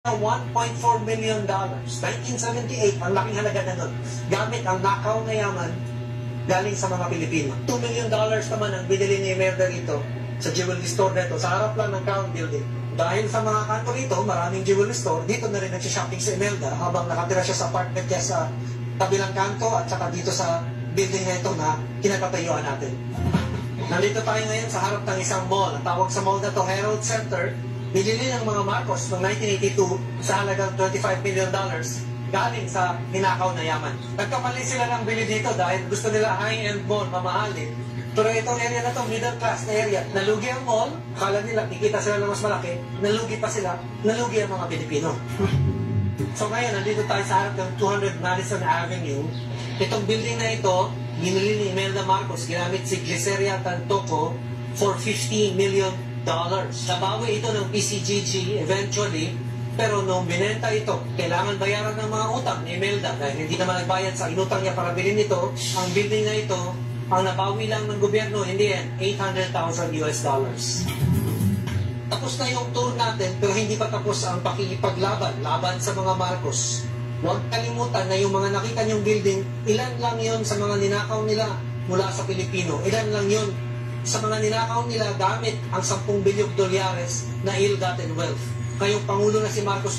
$1.4 million. 1978, ang laking halaga na nun. Gamit ang nakaw na yaman galing sa mga Pilipino. $2 million naman ang binili ni Imelda rito sa jewelry store dito, sa harap lang ng Crown Building. Dahil sa mga kanto rito, maraming jewelry store, dito na rin nagsishopping si Imelda habang nakatira siya sa apartment niya sa kabilang kanto at saka dito sa building na ito na kinakatayuan natin. Nandito tayo ngayon sa harap ng isang mall. Ang tawag sa mall na to, Herald Center. Binili ng mga Marcos noong 1982 sa halagang $25 million galing sa ninakaw na yaman. Nagkamali sila ng bili dito dahil gusto nila high-end mall, mamahalin. Pero itong area na to, middle class na area. Nalugi ang mall, akala nila, kikita sila ng mas malaki, nalugi pa sila, nalugi ang mga Pilipino. So ngayon, nandito tayo sa harap ng 200 Madison Avenue. Itong building na ito, binili ni Imelda Marcos, ginamit si Glyceria Tantoco for $50 million. Nabawi ito ng PCGG eventually, pero nung binenta ito, kailangan bayaran ng mga utang ni Imelda dahil hindi naman nagbayad sa inutang niya para bilhin ito. Ang building na ito, ang nabawi lang ng gobyerno, hindi yan, $800,000 US. Tapos na yung tour natin, pero hindi pa tapos ang pakikipaglaban, laban sa mga Marcos. Huwag kalimutan na yung mga nakita niyong building, ilan lang yon sa mga ninakaw nila mula sa Pilipino. Ilan lang yon sa mga ninakaw nila gamit ang $10 bilyong na ill-gotten wealth. Kayong Pangulo na si Marcos